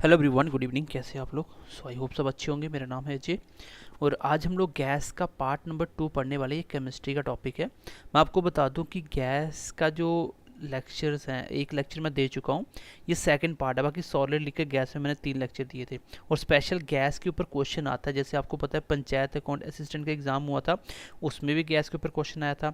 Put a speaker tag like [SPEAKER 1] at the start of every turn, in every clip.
[SPEAKER 1] Hello everyone, good evening. कैसे हैं आप लोग? सो आई होप सब अच्छे होंगे। मेरा नाम है अजय और आज हम लोग गैस का पार्ट नंबर 2 पढ़ने वाले। ये केमिस्ट्री का टॉपिक है। मैं आपको बता दूं कि गैस का जो लेक्चर्स हैं, एक लेक्चर मैं दे चुका हूँ, ये सेकंड पार्ट है। बाकी सॉलिड लिक्विड गैस में मैंने 3 लेक्चर दिए थे और स्पेशल गैस के ऊपर क्वेश्चन आता है। जैसे आपको पता है पंचायत अकाउंट असिस्टेंट का एग्ज़ाम हुआ था, उसमें भी गैस के ऊपर क्वेश्चन आया था।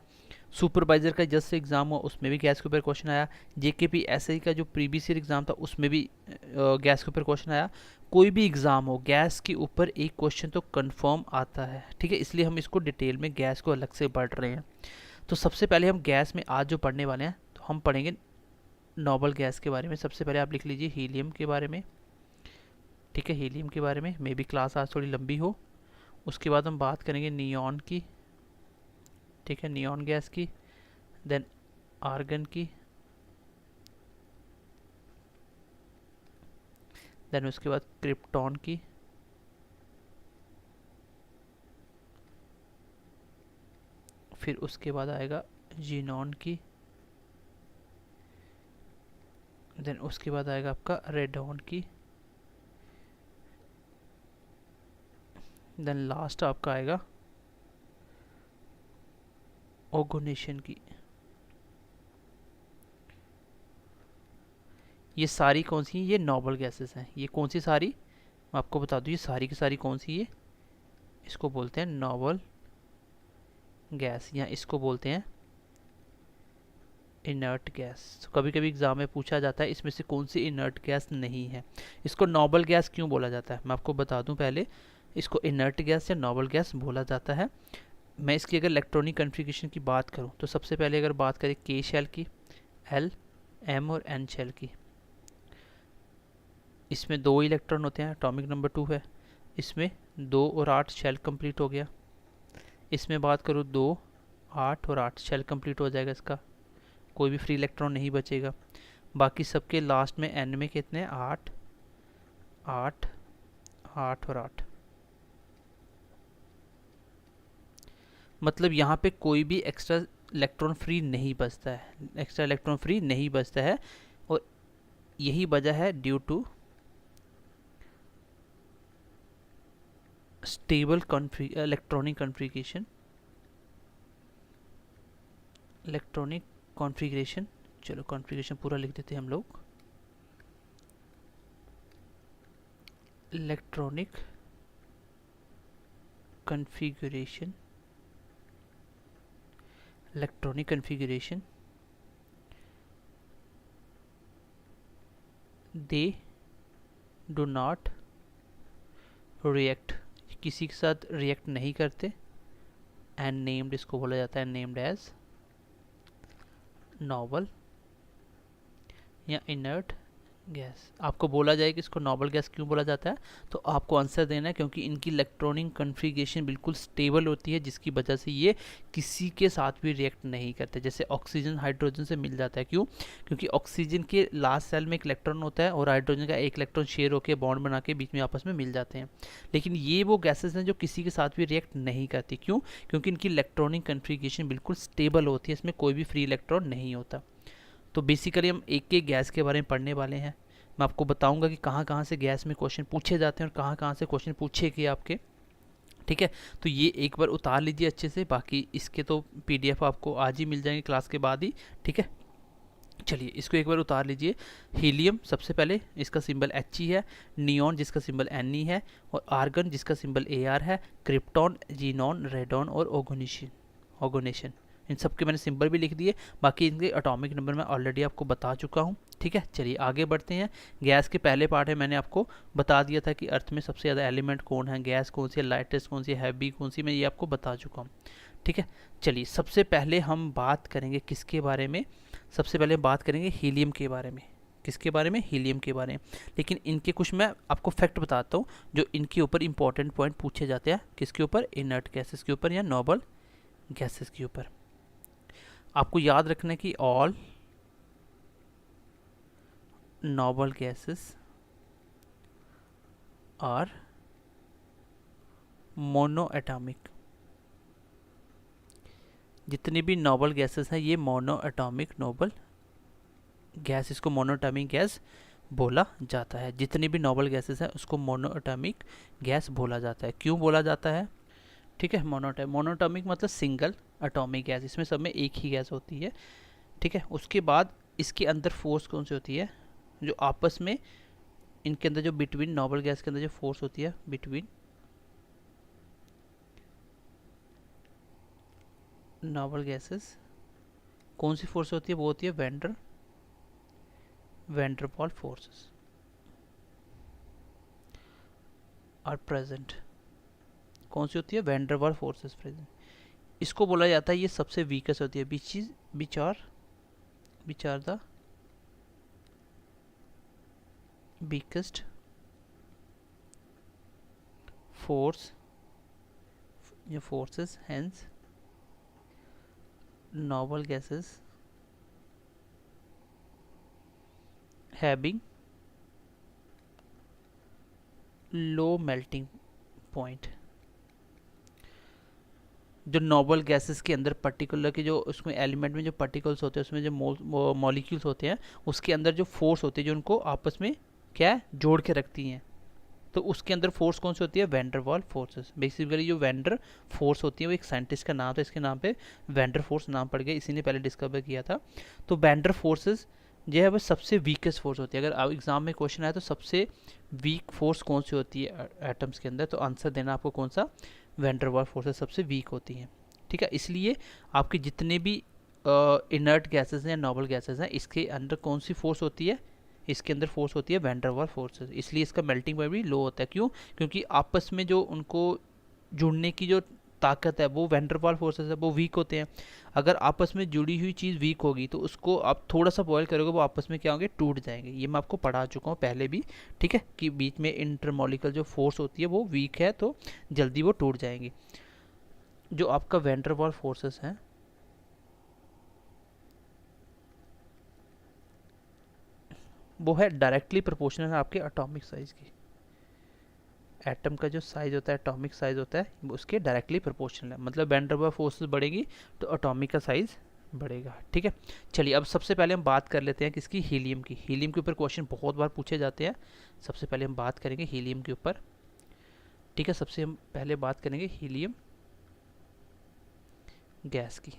[SPEAKER 1] सुपरवाइज़र का जस्ट एग्ज़ाम हुआ, उसमें भी गैस के ऊपर क्वेश्चन आया। जेकेपी एसआई का जो प्रीवियस ईयर एग्ज़ाम था, उसमें भी गैस के ऊपर क्वेश्चन आया। कोई भी एग्ज़ाम हो, गैस के ऊपर एक क्वेश्चन तो कंफर्म आता है, ठीक है। इसलिए हम इसको डिटेल में गैस को अलग से पढ़ रहे हैं। तो सबसे पहले हम गैस में आज जो पढ़ने वाले हैं, तो हम पढ़ेंगे नोबल गैस के बारे में। सबसे पहले आप लिख लीजिए हीलियम के बारे में, ठीक है। हीलियम के बारे में मे बी क्लास आज थोड़ी लंबी हो। उसके बाद हम बात करेंगे नियॉन की, ठीक है, नियॉन गैस की, देन आर्गन की, देन उसके बाद क्रिप्टॉन की, फिर उसके बाद आएगा जीनॉन की, देन उसके बाद आएगा आपका रेडॉन की, देन लास्ट आपका आएगा ओगोनेशन की। ये सारी कौन सी हैं? ये नोबल गैसेस हैं। ये कौन सी सारी? मैं आपको बता दूं, ये सारी की सारी कौन सी है? इसको बोलते हैं नोबल गैस, या इसको बोलते हैं इनर्ट गैस। तो कभी कभी एग्जाम में पूछा जाता है इसमें से कौन सी इनर्ट गैस नहीं है। इसको नोबल गैस क्यों बोला जाता है, मैं आपको बता दूं पहले। इसको इनर्ट गैस या नोबल गैस बोला जाता है। मैं इसकी अगर इलेक्ट्रॉनिक कन्फिग्रेशन की बात करूं, तो सबसे पहले अगर बात करें के शेल की, एल, एम और एन शेल की, इसमें 2 इलेक्ट्रॉन होते हैं, एटॉमिक नंबर 2 है। इसमें 2 और 8 शेल कंप्लीट हो गया। इसमें बात करूँ 2, 8 और 8 शेल कंप्लीट हो जाएगा इसका, कोई भी फ्री इलेक्ट्रॉन नहीं बचेगा। बाकी सबके लास्ट में एन में कितने? 8, 8, 8 और 8। मतलब यहाँ पे कोई भी एक्स्ट्रा इलेक्ट्रॉन फ्री नहीं बचता है, एक्स्ट्रा इलेक्ट्रॉन फ्री नहीं बचता है। और यही वजह है due to stable electronic configuration, electronic configuration. चलो कॉन्फ़िगरेशन पूरा लिख देते हैं हम लोग। Electronic configuration, electronic configuration, they do not react, किसी के साथ रिएक्ट नहीं करते। एंड नेम्ड, इसको बोला जाता है नेम्ड एज नॉवल या इनर्ट गैस। आपको बोला जाए कि इसको नोबल गैस क्यों बोला जाता है, तो आपको आंसर देना है क्योंकि इनकी इलेक्ट्रॉनिक कन्फिग्रेशन बिल्कुल स्टेबल होती है, जिसकी वजह से ये किसी के साथ भी रिएक्ट नहीं करते। जैसे ऑक्सीजन हाइड्रोजन से मिल जाता है, क्यों? क्योंकि ऑक्सीजन के लास्ट सेल में एक इलेक्ट्रॉन होता है और हाइड्रोजन का एक इलेक्ट्रॉन शेयर होकर बॉन्ड बना के बीच में आपस में मिल जाते हैं। लेकिन ये वो गैसेज हैं जो किसी के साथ भी रिएक्ट नहीं करती। क्यों? क्योंकि इनकी इलेक्ट्रॉनिक कन्फिग्रेशन बिल्कुल स्टेबल होती है, इसमें कोई भी फ्री इलेक्ट्रॉन नहीं होता। तो बेसिकली हम एक एक गैस के बारे में पढ़ने वाले हैं। मैं आपको बताऊंगा कि कहाँ कहाँ से गैस में क्वेश्चन पूछे जाते हैं और कहाँ कहाँ से क्वेश्चन पूछे गए आपके, ठीक है। तो ये एक बार उतार लीजिए अच्छे से। बाकी इसके तो पीडीएफ आपको आज ही मिल जाएंगे क्लास के बाद ही, ठीक है। चलिए इसको एक बार उतार लीजिए। हीलियम सबसे पहले, इसका सिंबल एच ही है। नियॉन जिसका सिंबल एन ई है, और आर्गन जिसका सिंबल ए आर है। क्रिप्टॉन, जीनॉन, रेडॉन और ओगोनेशन, इन सब के मैंने सिंबल भी लिख दिए। बाकी इनके एटॉमिक नंबर मैं ऑलरेडी आपको बता चुका हूँ, ठीक है। चलिए आगे बढ़ते हैं। गैस के पहले पार्ट में मैंने आपको बता दिया था कि अर्थ में सबसे ज़्यादा एलिमेंट कौन है, गैस कौन सी है, लाइटेस्ट कौन सी है, हैवी कौन सी, मैं ये आपको बता चुका हूँ, ठीक है। चलिए सबसे पहले हम बात करेंगे किसके बारे में? सबसे पहले बात करेंगे हीलियम के बारे में। किसके बारे में? हीलियम के बारे में। लेकिन इनके कुछ मैं आपको फैक्ट बताता हूँ जो इनके ऊपर इंपॉर्टेंट पॉइंट पूछे जाते हैं। किसके ऊपर? इनर्ट गैसेस के ऊपर या नोबल गैसेस के ऊपर। आपको याद रखना है कि all noble gases are monoatomic. जितनी भी नोबल गैसेस हैं ये मोनो एटॉमिक नोबल गैस, इसको मोनोटॉमिक गैस बोला जाता है। जितनी भी नॉबल गैसेस हैं उसको मोनोएटॉमिक गैस बोला जाता है। क्यों बोला जाता है? ठीक है, मोनोटॉमिक मतलब सिंगल एटॉमिक गैस, इसमें सब में एक ही गैस होती है। ठीक है, उसके बाद इसके अंदर फोर्स कौन सी होती है, जो आपस में इनके अंदर जो बिटवीन नॉबल गैस के अंदर जो फोर्स होती है बिटवीन नॉबल गैसेस, कौन सी फोर्स होती है? वो होती है वैंडरवाल फोर्सेस आर प्रेजेंट। कौन सी होती है? Van der Waals forces present. इसको बोला जाता है ये सबसे वीकेस्ट होती है, which are the weakest forces, hence noble gases having low melting point। जो नोबल गैसेस के अंदर पर्टिकुलर के जो उसमें एलिमेंट में जो पार्टिकल्स होते हैं, उसमें जो मॉलिक्यूल्स होते हैं, उसके अंदर जो फोर्स होती है जो उनको आपस में क्या है, जोड़ के रखती हैं, तो उसके अंदर फोर्स कौन सी होती है? Van der Waals forces. बेसिकली जो वैंडर फोर्स होती है वो एक साइंटिस्ट का नाम था, इसके नाम पे वैंडर फोर्स नाम पड़ गया, इसी ने पहले डिस्कवर किया था। तो वैंडर फोर्सेस जो है वो सबसे वीकेस्ट फोर्स होती है। अगर एग्जाम में क्वेश्चन आया तो सबसे वीक फोर्स कौन सी होती है एटम्स के अंदर, तो आंसर देना आपको कौन सा? वैंडरवाल फोर्सेस सबसे वीक होती हैं। ठीक है, इसलिए आपके जितने भी इनर्ट गैसेस हैं, नॉबल गैसेस हैं, इसके अंदर कौन सी फोर्स होती है? इसके अंदर फोर्स होती है वैंडरवाल फोर्सेस। इसलिए इसका मेल्टिंग पॉइंट भी लो होता है। क्यों? क्योंकि आपस में जो उनको जुड़ने की जो ताकत है वो वैंडरवाल फोर्सेस है, वो वीक होते हैं। अगर आपस में जुड़ी हुई चीज़ वीक होगी तो उसको आप थोड़ा सा बॉयल करोगे, वो आपस में क्या होंगे? टूट जाएंगे। ये मैं आपको पढ़ा चुका हूँ पहले भी। ठीक है, कि बीच में इंटरमॉलिक्यूलर जो फोर्स होती है वो वीक है तो जल्दी वो टूट जाएंगी। जो आपका वैंडरवाल फोर्सेस है वो है डायरेक्टली प्रोपोर्शनल है आपके एटॉमिक साइज की। एटम का जो साइज होता है, एटॉमिक साइज होता है, वो उसके डायरेक्टली प्रोपोर्शनल है। मतलब वैंडरवाल फोर्सेस बढ़ेगी तो एटॉमिक का साइज बढ़ेगा। ठीक है, चलिए अब सबसे पहले हम बात कर लेते हैं किसकी? हीलियम की। हीलियम के ऊपर क्वेश्चन बहुत बार पूछे जाते हैं। सबसे पहले हम बात करेंगे हीलियम के ऊपर। ठीक है, सबसे हम पहले बात करेंगे हीलियम गैस की।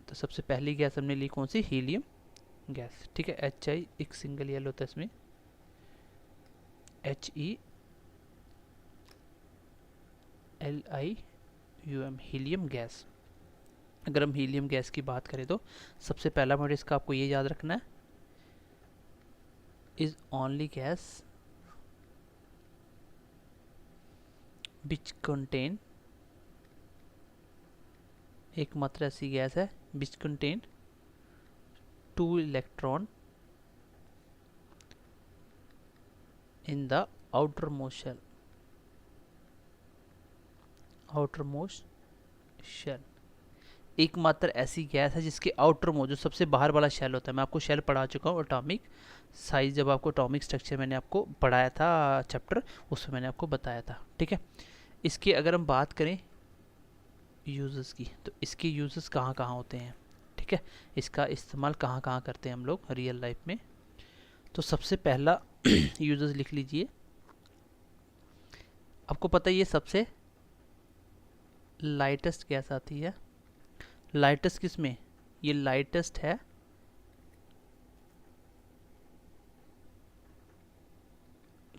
[SPEAKER 1] तो सबसे पहली गैस हमने ली कौन सी? Helium gas. ठीक है, HI एक सिंगल एल होता है इसमें, HELIUM, हीलियम गैस। अगर हम हीलियम गैस की बात करें तो सबसे पहला पॉइंट इसका आपको ये याद रखना है, is only gas which contain, एकमात्र ऐसी गैस है which contain 2 electron in the outermost shell. एकमात्र ऐसी गैस है जिसके आउटर मोस्ट, जो सबसे बाहर वाला शेल होता है, मैं आपको शेल पढ़ा चुका हूँ एटॉमिक साइज, जब आपको एटॉमिक स्ट्रक्चर मैंने आपको पढ़ाया था चैप्टर, उसमें मैंने आपको बताया था। ठीक है, इसके अगर हम बात करें यूजेस की, तो इसके यूजेस कहाँ कहाँ होते हैं? ठीक है, इसका इस्तेमाल कहाँ कहाँ करते हैं हम लोग रियल लाइफ में? तो सबसे पहला यूजेस लिख लीजिए। आपको पता है ये सबसे लाइटेस्ट गैस आती है। लाइटेस्ट किस में? ये लाइटेस्ट है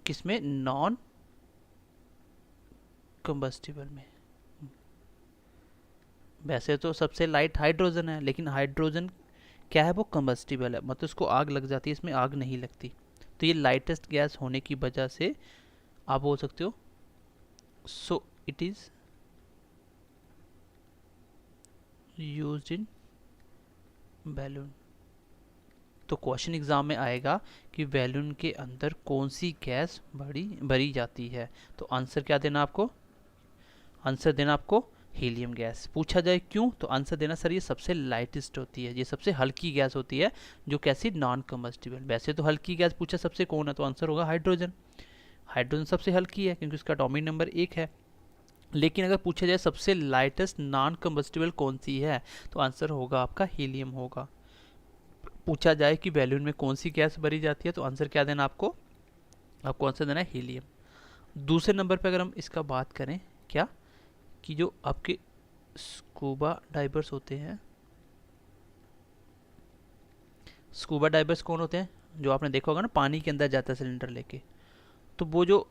[SPEAKER 1] किसमें? नॉन कंबस्टिबल में। वैसे तो सबसे लाइट हाइड्रोजन है, लेकिन हाइड्रोजन क्या है? वो कंबस्टिबल है, मतलब उसको आग लग जाती है, इसमें आग नहीं लगती। तो ये लाइटेस्ट गैस होने की वजह से आप बोल सकते हो so it is used in balloon. तो क्वेश्चन एग्जाम में आएगा कि बैलून के अंदर कौन सी गैस भरी जाती है, तो आंसर क्या देना आपको? आंसर देना आपको हीलियम गैस। पूछा जाए क्यों, तो आंसर देना सर ये सबसे लाइटेस्ट होती है, ये सबसे हल्की गैस होती है, जो कैसी? Non combustible. वैसे तो हल्की गैस पूछा सबसे कौन है, तो आंसर होगा हाइड्रोजन। हाइड्रोजन सबसे हल्की है क्योंकि उसका एटॉमिक नंबर 1 है। लेकिन अगर पूछा जाए सबसे लाइटेस्ट नॉन कंबस्टिबल कौन सी है, तो आंसर होगा आपका हीलियम होगा। पूछा जाए कि बैलून में कौन सी गैस भरी जाती है तो आंसर क्या देना आपको, आपको आंसर देना है हीलियम। दूसरे नंबर पे अगर हम इसका बात करें क्या, कि जो आपके स्कूबा डाइवर्स होते हैं, स्कूबा डाइवर्स कौन होते हैं, जो आपने देखा होगा ना पानी के अंदर जाता है सिलेंडर लेके, तो वो जो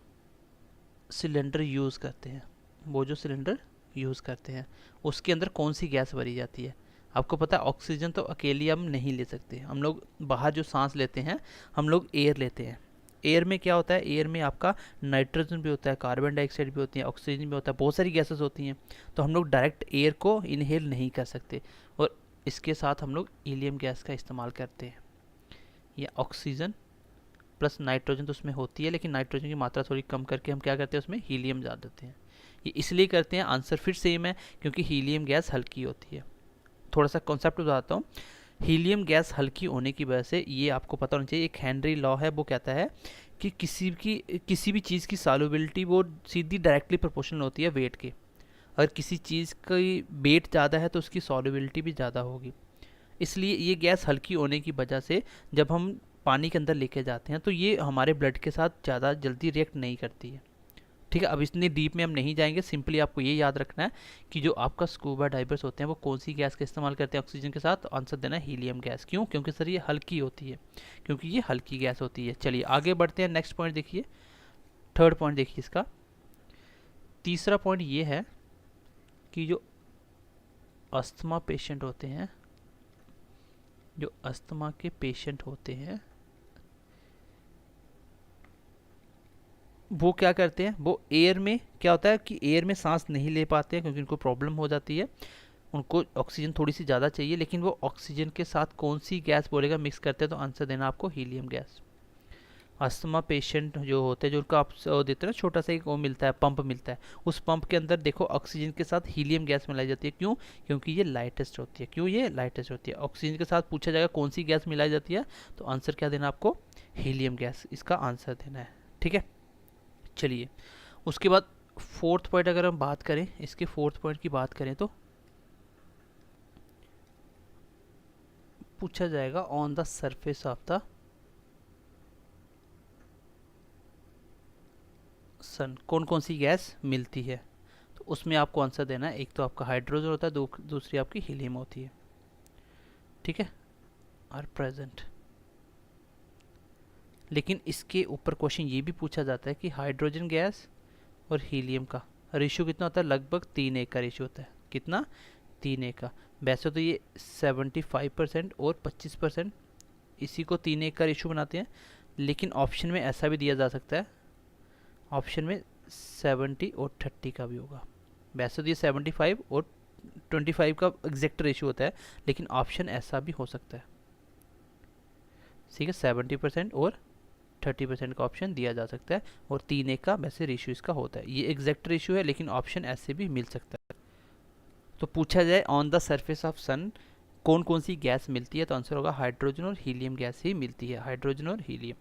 [SPEAKER 1] सिलेंडर यूज़ करते हैं, वो जो सिलेंडर यूज़ करते हैं उसके अंदर कौन सी गैस भरी जाती है। आपको पता है ऑक्सीजन तो अकेली हम नहीं ले सकते, हम लोग बाहर जो सांस लेते हैं हम लोग एयर लेते हैं। एयर में क्या होता है, एयर में आपका नाइट्रोजन भी होता है, कार्बन डाइऑक्साइड भी होती है, ऑक्सीजन भी होता है, बहुत सारी गैसेस होती हैं। तो हम लोग डायरेक्ट एयर को इनहेल नहीं कर सकते और इसके साथ हम लोग हीलियम गैस का इस्तेमाल करते हैं। या ऑक्सीजन प्लस नाइट्रोजन तो उसमें होती है, लेकिन नाइट्रोजन की मात्रा थोड़ी कम करके हम क्या करते हैं उसमें हीलियम डाल देते हैं। ये इसलिए करते हैं, आंसर फिर सेम है, क्योंकि हीलियम गैस हल्की होती है। थोड़ा सा कॉन्सेप्ट बताता हूँ। हीलियम गैस हल्की होने की वजह से, ये आपको पता होना चाहिए, एक हेनरी लॉ है, वो कहता है कि किसी भी चीज़ की सॉल्युबिलिटी वो सीधी डायरेक्टली प्रोपोर्शनल होती है वेट के। अगर किसी चीज़ की वेट ज़्यादा है तो उसकी सॉल्युबिलिटी भी ज़्यादा होगी। इसलिए ये गैस हल्की होने की वजह से जब हम पानी के अंदर लेके जाते हैं तो ये हमारे ब्लड के साथ ज़्यादा जल्दी रिएक्ट नहीं करती है। ठीक है, अब इतनी डीप में हम नहीं जाएंगे, सिंपली आपको ये याद रखना है कि जो आपका स्कूबा डाइवर्स होते हैं वो कौन सी गैस का इस्तेमाल करते हैं ऑक्सीजन के साथ, तो आंसर देना है हीलियम गैस। क्यों, क्योंकि सर ये हल्की होती है, क्योंकि ये हल्की गैस होती है। चलिए आगे बढ़ते हैं, नेक्स्ट पॉइंट देखिए, थर्ड पॉइंट देखिए इसका। तीसरा पॉइंट ये है कि जो अस्थमा पेशेंट होते हैं, जो अस्थमा के पेशेंट होते हैं वो क्या करते हैं, वो एयर में क्या होता है कि एयर में सांस नहीं ले पाते हैं क्योंकि उनको प्रॉब्लम हो जाती है, उनको ऑक्सीजन थोड़ी सी ज़्यादा चाहिए, लेकिन वो ऑक्सीजन के साथ कौन सी गैस बोलेगा मिक्स करते हैं, तो आंसर देना आपको हीलियम गैस। अस्थमा पेशेंट जो होते हैं, जो उनको आप देते हैं ना छोटा सा एक वो मिलता है, पंप मिलता है, उस पंप के अंदर देखो ऑक्सीजन के साथ हीलियम गैस मिलाई जाती है। क्यों, क्योंकि ये लाइटेस्ट होती है। क्यों ये लाइटेस्ट होती है, ऑक्सीजन के साथ पूछा जाएगा कौन सी गैस मिलाई जाती है, तो आंसर क्या देना आपको, हीलियम गैस, इसका आंसर देना है। ठीक है, चलिए उसके बाद फोर्थ पॉइंट अगर हम बात करें, इसके फोर्थ पॉइंट की बात करें तो पूछा जाएगा on the surface of the sun कौन कौन सी गैस मिलती है, तो उसमें आपको आंसर देना है, एक तो आपका हाइड्रोजन होता है, दूसरी आपकी हीलियम होती है। ठीक है, आर प्रेजेंट। लेकिन इसके ऊपर क्वेश्चन ये भी पूछा जाता है कि हाइड्रोजन गैस और हीलियम का रेशियो कितना होता है, लगभग 3:1 का रेशियो होता है। कितना, 3:1 का। वैसे तो ये 75% और 25% इसी को 3:1 का रेशियो बनाते हैं, लेकिन ऑप्शन में ऐसा भी दिया जा सकता है, ऑप्शन में 70 और 30 का भी होगा। वैसे तो ये 75 और 25 का एग्जैक्ट रेशियो होता है, लेकिन ऑप्शन ऐसा भी हो सकता है। ठीक है, 70% और 30% का ऑप्शन दिया जा सकता है, और 3:1 का वैसे रेशियो इसका होता है। ये एग्जैक्ट रेशियो है, लेकिन ऑप्शन ऐसे भी मिल सकता है। तो पूछा जाए ऑन द सरफेस ऑफ सन कौन कौन सी गैस मिलती है, तो आंसर होगा हाइड्रोजन और हीलियम गैस ही मिलती है, हाइड्रोजन और हीलियम।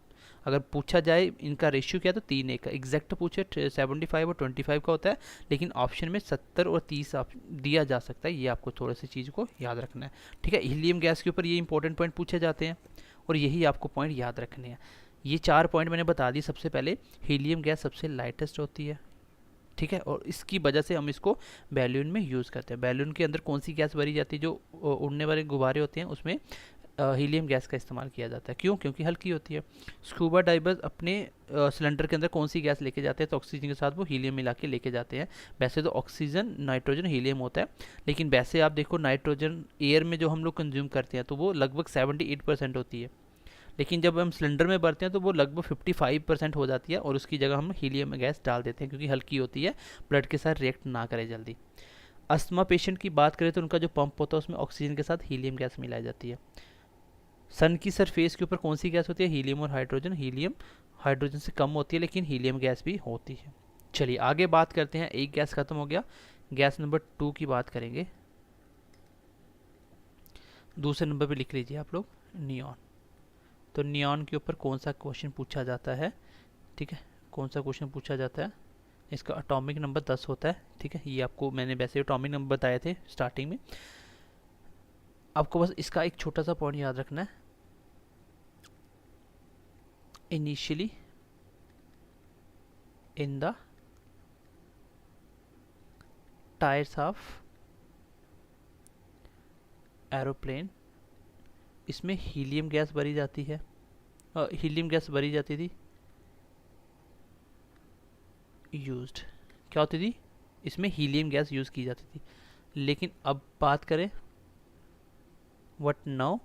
[SPEAKER 1] अगर पूछा जाए इनका रेशियो क्या है, तो 3:1 का। एग्जैक्ट पूछे 75 और 25 का होता है, लेकिन ऑप्शन में 70 और 30 दिया जा सकता है। ये आपको थोड़ी सी चीज़ को याद रखना है। ठीक है, हीलियम गैस के ऊपर ये इंपॉर्टेंट पॉइंट पूछे जाते हैं और यही आपको पॉइंट याद रखने हैं। ये 4 पॉइंट मैंने बता दी। सबसे पहले हीलियम गैस सबसे लाइटेस्ट होती है, ठीक है, और इसकी वजह से हम इसको बैलून में यूज़ करते हैं। बैलून के अंदर कौन सी गैस भरी जाती है, जो उड़ने वाले गुब्बारे होते हैं उसमें हीलियम गैस का इस्तेमाल किया जाता है। क्यों, क्योंकि हल्की होती है। स्कूबा डाइवर्स अपने सिलेंडर के अंदर कौन सी गैस लेके जाते हैं, तो ऑक्सीजन के साथ वो हीलियम मिला के लेके जाते हैं। वैसे तो ऑक्सीजन, नाइट्रोजन, हीलियम होता है, लेकिन वैसे आप देखो नाइट्रोजन एयर में जो हम लोग कंज्यूम करते हैं तो वो लगभग 78% होती है, लेकिन जब हम सिलेंडर में भरते हैं तो वो लगभग 55% हो जाती है, और उसकी जगह हम हीलियम गैस डाल देते हैं क्योंकि हल्की होती है, ब्लड के साथ रिएक्ट ना करे जल्दी। अस्थमा पेशेंट की बात करें तो उनका जो पंप होता है उसमें ऑक्सीजन के साथ हीलियम गैस मिलाई जाती है। सन की सरफेस के ऊपर कौन सी गैस होती है, हीलियम और हाइड्रोजन। हीलियम हाइड्रोजन से कम होती है, लेकिन हीलियम गैस भी होती है। चलिए आगे बात करते हैं, एक गैस खत्म हो गया, गैस नंबर 2 की बात करेंगे। दूसरे नंबर पे लिख लीजिए आप लोग, नियॉन। तो नियॉन के ऊपर कौन सा क्वेश्चन पूछा जाता है, ठीक है, कौन सा क्वेश्चन पूछा जाता है, इसका एटॉमिक नंबर 10 होता है। ठीक है, ये आपको मैंने वैसे एटॉमिक नंबर बताए थे स्टार्टिंग में। आपको बस इसका एक छोटा सा पॉइंट याद रखना है, initially in the tyres of aeroplane, इसमें हीलियम गैस भरी जाती है, हीलियम गैस भरी जाती थी, यूज्ड, क्या होती थी, इसमें हीलियम गैस यूज़ की जाती थी। लेकिन अब बात करें what now,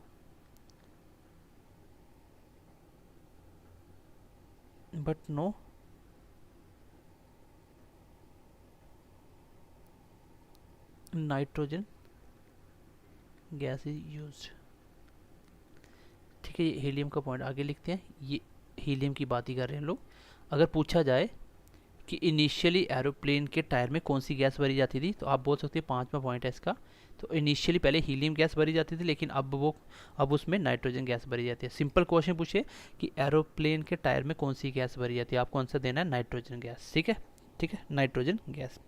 [SPEAKER 1] but no nitrogen gas is used. ठीक है, ये हीलियम का पॉइंट आगे लिखते हैं, ये हीलियम की बात ही कर रहे हैं लोग। अगर पूछा जाए कि इनिशियली एरोप्लेन के टायर में कौन सी गैस भरी जाती थी, तो आप बोल सकते हैं 5वां पॉइंट है इसका। तो इनिशियली पहले हीलियम गैस भरी जाती थी, लेकिन अब उसमें नाइट्रोजन गैस भरी जाती है। सिंपल क्वेश्चन पूछे कि एरोप्लेन के टायर में कौन सी गैस भरी जाती है, आपको आंसर देना है नाइट्रोजन गैस। ठीक है, ठीक है, नाइट्रोजन गैस।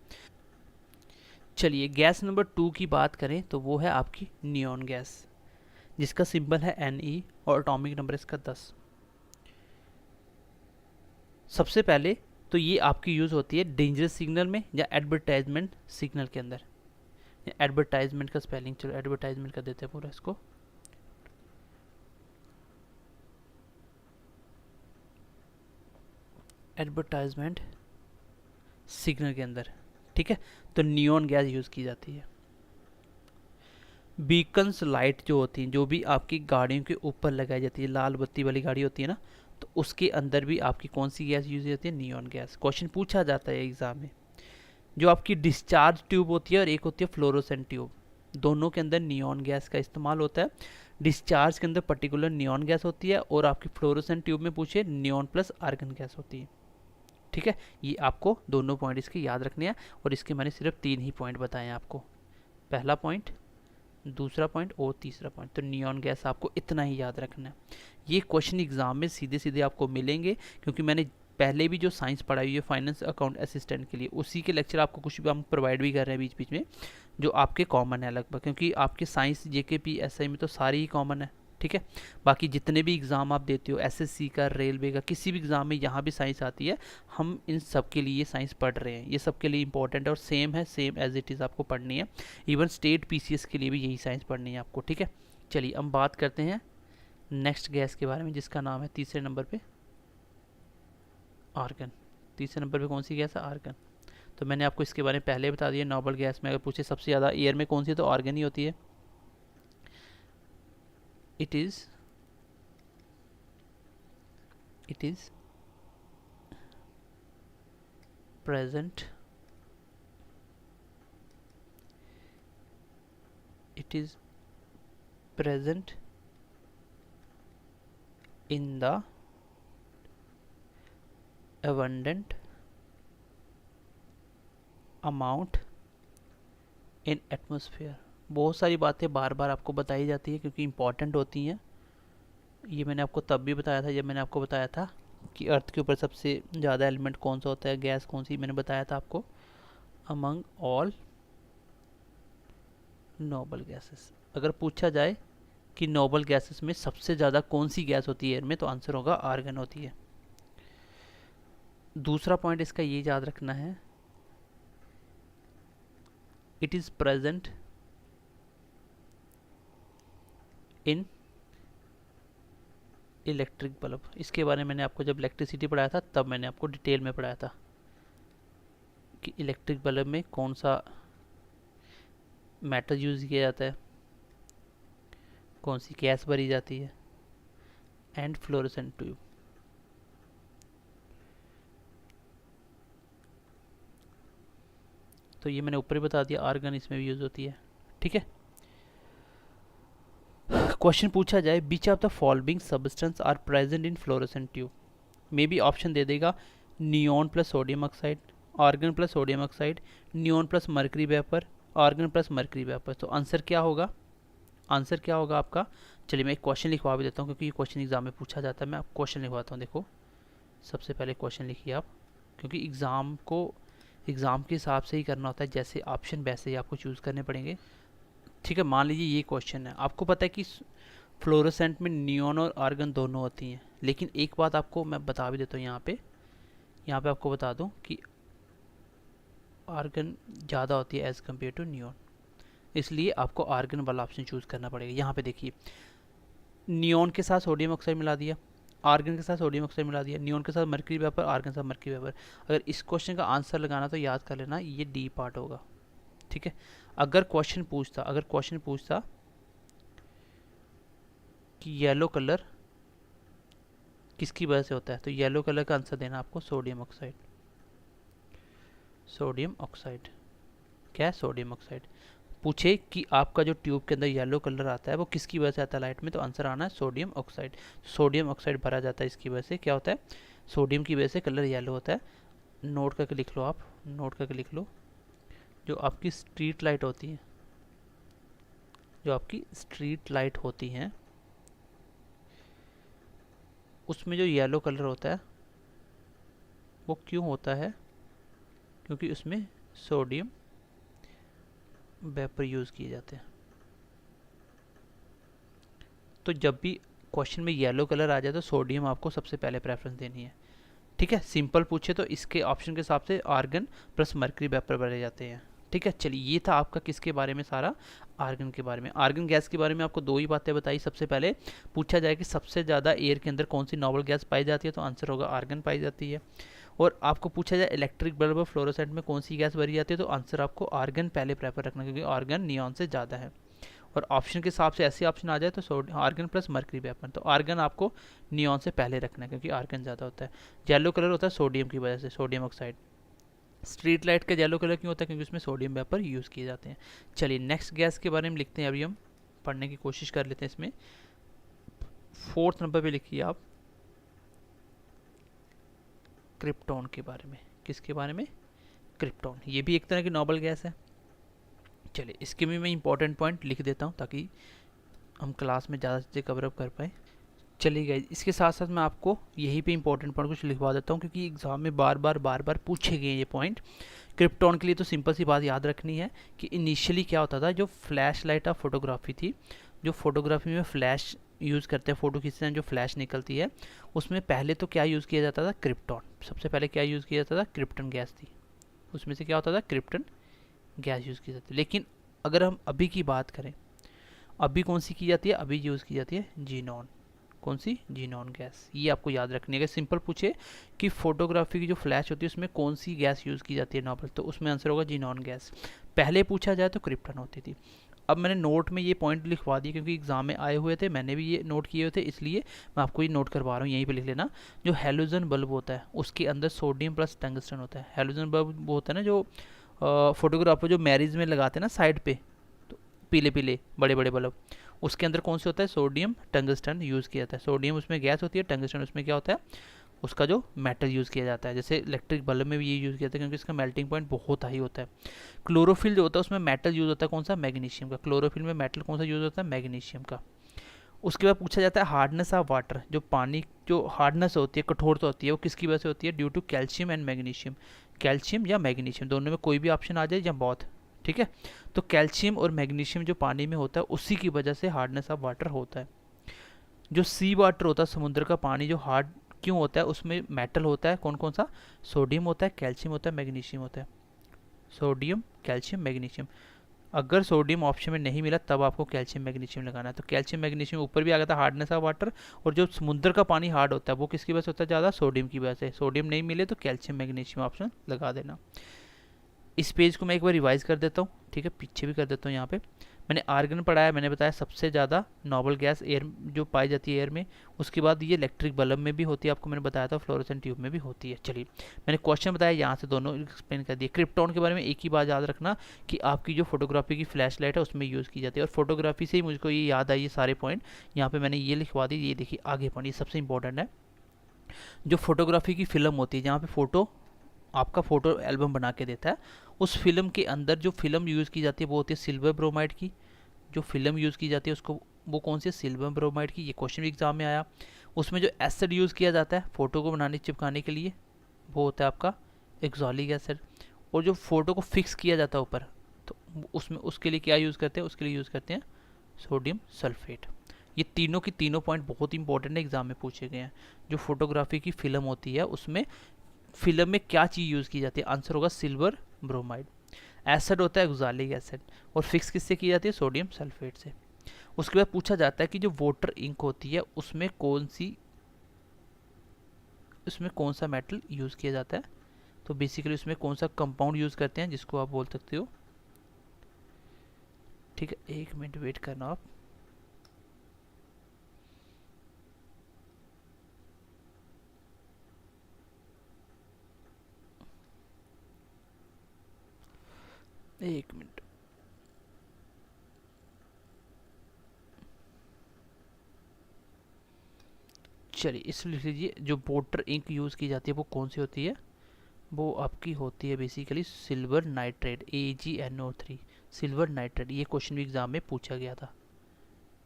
[SPEAKER 1] चलिए गैस नंबर 2 की बात करें तो वो है आपकी नियॉन गैस, जिसका सिंबल है Ne और एटॉमिक नंबर इसका 10। सबसे पहले तो ये आपकी यूज़ होती है डेंजरस सिग्नल में या एडवर्टाइजमेंट सिग्नल के अंदर। एडवर्टाइजमेंट का स्पेलिंग, चलो एडवर्टाइजमेंट कर देते हैं पूरा इसको। एडवर्टाइजमेंट सिग्नल के अंदर, ठीक है, तो नियॉन गैस यूज़ की जाती है। बीकन्स लाइट जो होती हैं, जो भी आपकी गाड़ियों के ऊपर लगाई जाती है, लाल बत्ती वाली गाड़ी होती है ना, तो उसके अंदर भी आपकी कौन सी गैस यूज होती है, नियॉन गैस। क्वेश्चन पूछा जाता है एग्जाम में। जो आपकी डिस्चार्ज ट्यूब होती है और एक होती है फ्लोरोसेंट ट्यूब, दोनों के अंदर नियॉन गैस का इस्तेमाल होता है। डिस्चार्ज के अंदर पर्टिकुलर नियॉन गैस होती है और आपकी फ्लोरोसेंट ट्यूब में पूछे नियॉन प्लस आर्गन गैस होती है। ठीक है, ये आपको दोनों पॉइंट इसके याद रखने हैं, और इसके मैंने सिर्फ 3 ही पॉइंट बताए हैं आपको, पहला पॉइंट, दूसरा पॉइंट और तीसरा पॉइंट। तो नियॉन गैस आपको इतना ही याद रखना है। ये क्वेश्चन एग्जाम में सीधे सीधे आपको मिलेंगे, क्योंकि मैंने पहले भी जो साइंस पढ़ाई हुई है फाइनेंस अकाउंट असिस्टेंट के लिए, उसी के लेक्चर आपको कुछ भी हम प्रोवाइड भी कर रहे हैं बीच बीच में, जो आपके कॉमन है लगभग, क्योंकि आपके साइंस जेकेपी एसआई में तो सारी ही कॉमन है। ठीक है, बाकी जितने भी एग्ज़ाम आप देते हो, एसएससी का, रेलवे का, किसी भी एग्ज़ाम में यहाँ भी साइंस आती है, हम इन सब के लिए साइंस पढ़ रहे हैं। ये सब के लिए इंपॉर्टेंट है और सेम है, सेम एज इट इज़ आपको पढ़नी है। इवन स्टेट पीसीएस के लिए भी यही साइंस पढ़नी है आपको। ठीक है, चलिए हम बात करते हैं नेक्स्ट गैस के बारे में, जिसका नाम है तीसरे नंबर पे आर्गन। तीसरे नंबर पे कौन सी गैस है, आर्गन। तो मैंने आपको इसके बारे में पहले बता दिया। नोबल गैस में अगर पूछे सबसे ज़्यादा एयर में कौन सी, तो आर्गन ही होती है। it is present in the abundant amount in atmosphere। बहुत सारी बातें बार बार आपको बताई जाती है क्योंकि इंपॉर्टेंट होती हैं। ये मैंने आपको तब भी बताया था जब मैंने आपको बताया था कि अर्थ के ऊपर सबसे ज़्यादा एलिमेंट कौन सा होता है, गैस कौन सी, मैंने बताया था आपको। अमंग ऑल नोबल गैसेस, अगर पूछा जाए कि नोबल गैसेस में सबसे ज़्यादा कौन सी गैस होती है एयर में, तो आंसर होगा आर्गन होती है। दूसरा पॉइंट इसका ये याद रखना है, it is present in electric bulb. इसके बारे में मैंने आपको जब इलेक्ट्रिसिटी पढ़ाया था तब मैंने आपको डिटेल में पढ़ाया था कि इलेक्ट्रिक बल्ब में कौन सा मेटल यूज़ किया जाता है, कौन सी गैस भरी जाती है, एंड फ्लोरोसेंट ट्यूब। तो ये मैंने ऊपर ही बता दिया, आर्गन इसमें भी यूज़ होती है। ठीक है, क्वेश्चन पूछा जाए which of the following substance are present in fluorescent tube, मे भी ऑप्शन दे देगा neon plus sodium oxide, argon plus sodium oxide, neon plus mercury vapour, argon plus mercury vapour. तो आंसर क्या होगा, आंसर क्या होगा आपका। चलिए मैं एक क्वेश्चन लिखवा भी देता हूँ क्योंकि ये क्वेश्चन एग्जाम में पूछा जाता है। मैं आपको क्वेश्चन लिखवाता हूँ। देखो सबसे पहले क्वेश्चन लिखिए आप, क्योंकि एग्ज़ाम को एग्ज़ाम के हिसाब से ही करना होता है, जैसे ऑप्शन वैसे ही आपको चूज़ करने पड़ेंगे। ठीक है, मान लीजिए ये क्वेश्चन है, आपको पता है कि फ्लोरोसेंट में नियॉन और आर्गन दोनों होती हैं, लेकिन एक बात आपको मैं बता भी देता हूँ यहाँ पे आपको बता दूँ कि आर्गन ज़्यादा होती है एज़ कम्पेयर टू नियॉन, इसलिए आपको आर्गन वाला ऑप्शन चूज़ करना पड़ेगा। यहाँ पे देखिए, नियॉन के साथ सोडियम ऑक्साइड मिला दिया, आर्गन के साथ सोडियम ऑक्साइड मिला दिया, नियॉन के साथ मर्क्यूरी वेपर, आर्गन के साथ मर्क्यूरी वेपर। अगर इस क्वेश्चन का आंसर लगाना तो याद कर लेना ये डी पार्ट होगा, ठीक है। अगर क्वेश्चन पूछता कि येलो कलर किसकी वजह से होता है, तो येलो कलर का आंसर देना आपको सोडियम ऑक्साइड। क्या है? Sodium oxide. पूछे कि आपका जो ट्यूब के अंदर येलो कलर आता है वो किसकी वजह से आता है लाइट में, तो आंसर आना है सोडियम ऑक्साइड। सोडियम ऑक्साइड भरा जाता है, इसकी वजह से क्या होता है, सोडियम की वजह से कलर येलो होता है। नोट करके लिख लो आप, जो आपकी स्ट्रीट लाइट होती हैं उसमें जो येलो कलर होता है वो क्यों होता है, क्योंकि उसमें सोडियम वेपर यूज़ किए जाते हैं। तो जब भी क्वेश्चन में येलो कलर आ जाए तो सोडियम आपको सबसे पहले प्रेफरेंस देनी है, ठीक है। सिंपल पूछे तो इसके ऑप्शन के हिसाब से आर्गन प्लस मर्क्यूरी वेपर भरे जाते हैं, ठीक है। चलिए, ये था आपका किसके बारे में, सारा आर्गन के बारे में। आर्गन गैस के बारे में आपको दो ही बातें बताई। सबसे पहले पूछा जाए कि सबसे ज़्यादा एयर के अंदर कौन सी नोबल गैस पाई जाती है, तो आंसर होगा आर्गन पाई जाती है। और आपको पूछा जाए इलेक्ट्रिक बल्ब और फ्लोरोसेंट में कौन सी गैस भरी जाती है, तो आंसर आपको आर्गन पहले प्रेफर रखना, क्योंकि आर्गन नियॉन से ज़्यादा है। और ऑप्शन के हिसाब से ऐसे ऑप्शन आ जाए तो आर्गन प्लस मर्क्यूरी वेपर, तो आर्गन आपको नियॉन से पहले रखना है क्योंकि आर्गन ज़्यादा होता है। येलो कलर होता है सोडियम की वजह से, सोडियम ऑक्साइड। स्ट्रीट लाइट का येलो कलर क्यों होता है, क्योंकि उसमें सोडियम वेपर यूज़ किए जाते हैं। चलिए, नेक्स्ट गैस के बारे में लिखते हैं, अभी हम पढ़ने की कोशिश कर लेते हैं। इसमें 4th नंबर पे लिखिए आप क्रिप्टॉन के बारे में। किसके बारे में? क्रिप्टॉन। ये भी एक तरह की नोबल गैस है। चलिए, इसके भी मैं इंपॉर्टेंट पॉइंट लिख देता हूँ ताकि हम क्लास में ज़्यादा चीज़ें कवर अप कर पाएँ। चलिए गाइस, इसके साथ साथ मैं आपको यहीं पे इंपॉर्टेंट पॉइंट कुछ लिखवा देता हूँ, क्योंकि एग्जाम में बार बार पूछे गए ये पॉइंट। क्रिप्टॉन के लिए तो सिंपल सी बात याद रखनी है कि इनिशियली क्या होता था, जो फ्लैश लाइट ऑफ फोटोग्राफी थी, जो फोटोग्राफी में फ्लैश यूज़ करते हैं, फ़ोटो खींचते हैं, जो फ्लैश निकलती है, उसमें पहले तो क्या यूज़ किया जाता था, क्रिप्टॉन। सबसे पहले क्या यूज़ किया जाता था, क्रिप्टन गैस थी। उसमें से क्या होता था, क्रिप्टन गैस यूज़ की जाती है। लेकिन अगर हम अभी की बात करें, अभी कौन सी की जाती है, अभी यूज़ की जाती है जीनॉन। कौन सी? Xenon gas. ये आपको याद रखनी है। अगर सिंपल पूछे कि फोटोग्राफी की जो फ्लैश होती है उसमें कौन सी गैस यूज़ की जाती है नॉर्मल, तो उसमें आंसर होगा जीनॉन गैस। पहले पूछा जाए तो क्रिप्टन होती थी। अब मैंने नोट में ये पॉइंट लिखवा दिए क्योंकि एग्जाम में आए हुए थे, मैंने भी ये नोट किए हुए थे, इसलिए मैं आपको ये नोट करवा रहा हूँ, यहीं पे लिख लेना। जो हेलोजन बल्ब होता है उसके अंदर सोडियम प्लस टंगस्टन होता है। हेलोजन बल्ब वो होता है ना जो फोटोग्राफर जो मैरिज में लगाते हैं ना साइड पे, तो पीले पीले बड़े बड़े बल्ब, उसके अंदर कौन से होता है, सोडियम टंगस्टन यूज़ किया जाता है। सोडियम उसमें गैस होती है, टंगस्टन उसमें क्या होता है, उसका जो मेटल यूज़ किया जाता है। जैसे इलेक्ट्रिक बल्ब में भी ये यूज़ किया जाता है क्योंकि इसका मेल्टिंग पॉइंट बहुत हाई होता है। क्लोरोफिल जो होता है उसमें मेटल यूज़ होता है, कौन सा, मैग्नीशियम का। क्लोरोफिल में मेटल कौन सा यूज़ होता है, मैग्नीशियम का। उसके बाद पूछा जाता है हार्डनेस ऑफ वाटर, जो पानी जो हार्डनेस होती है, कठोरता होती है, वो किसकी वजह से होती है, due to calcium and magnesium. Calcium या मैग्नीशियम दोनों में कोई भी ऑप्शन आ जाए या बहुत, ठीक है। तो कैल्शियम और मैग्नीशियम जो पानी में होता है उसी की वजह से हार्डनेस ऑफ वाटर होता है। जो सी वाटर होता है, समुद्र का पानी जो हार्ड क्यों होता है, उसमें मेटल होता है, कौन कौन सा, सोडियम होता है, कैल्शियम होता है, मैग्नीशियम होता है। Sodium, calcium, magnesium. अगर सोडियम ऑप्शन में नहीं मिला तब आपको कैल्शियम मैग्नीशियम लगाना है। तो कैल्शियम मैग्नीशियम ऊपर भी आ गया था, हार्डनेस ऑफ वाटर। और जो समुद्र का पानी हार्ड होता है वो किसकी वजह से होता है ज़्यादा, सोडियम की वजह से। सोडियम नहीं मिले तो कैल्शियम मैग्नीशियम ऑप्शन लगा देना। इस पेज को मैं एक बार रिवाइज कर देता हूँ, ठीक है, पीछे भी कर देता हूँ। यहाँ पे मैंने आर्गन पढ़ाया, मैंने बताया सबसे ज़्यादा नोबल गैस एयर जो पाई जाती है एयर में। उसके बाद ये इलेक्ट्रिक बल्ब में भी होती है, आपको मैंने बताया था, फ्लोरोसेंट ट्यूब में भी होती है। चलिए, मैंने क्वेश्चन बताया, यहाँ से दोनों एक्सप्लेन कर दिए। क्रिप्टॉन के बारे में एक ही बात याद रखना कि आपकी जो फोटोग्राफी की फ्लैश लाइट है उसमें यूज़ की जाती है। और फोटोग्राफी से ही मुझको ये याद आई, ये सारे पॉइंट यहाँ पर मैंने ये लिखवा दी। ये देखिए आगे पॉइंट, ये सबसे इंपॉर्टेंट है। जो फोटोग्राफी की फिल्म होती है, जहाँ पे फोटो आपका फ़ोटो एल्बम बना के देता है, उस फिल्म के अंदर जो फिल्म यूज़ की जाती है वो होती है सिल्वर ब्रोमाइड की। जो फिल्म यूज़ की जाती है उसको वो कौन सी है, सिल्वर ब्रोमाइड की। ये क्वेश्चन भी एग्जाम में आया। उसमें जो एसिड यूज़ किया जाता है फ़ोटो को बनाने चिपकाने के लिए वो होता है आपका एक्सोलिक एसिड। और जो फ़ोटो को फिक्स किया जाता है ऊपर, तो उसमें उसके लिए क्या यूज़ करते हैं, उसके लिए यूज़ करते हैं सोडियम सल्फेट। ये तीनों की तीनों पॉइंट बहुत इंपॉर्टेंट एग्जाम में पूछे गए हैं। जो फोटोग्राफी की फिल्म होती है उसमें फिल्म में क्या चीज़ यूज़ की जाती है, आंसर होगा सिल्वर ब्रोमाइड। एसिड होता है एक्सालिक एसिड, और फिक्स किससे की जाती है, सोडियम सल्फेट से। उसके बाद पूछा जाता है कि जो वाटर इंक होती है उसमें कौन सा मेटल यूज़ किया जाता है। तो बेसिकली उसमें कौन सा कंपाउंड यूज़ करते हैं, जिसको आप बोल सकते हो, ठीक है 1 मिनट वेट करना आप। एक मिनट। चलिए इस लिख लीजिए, जो वाटर इंक यूज़ की जाती है वो कौन सी होती है, वो आपकी होती है basically silver nitrate, AgNO3, silver nitrate. ये क्वेश्चन भी एग्जाम में पूछा गया था,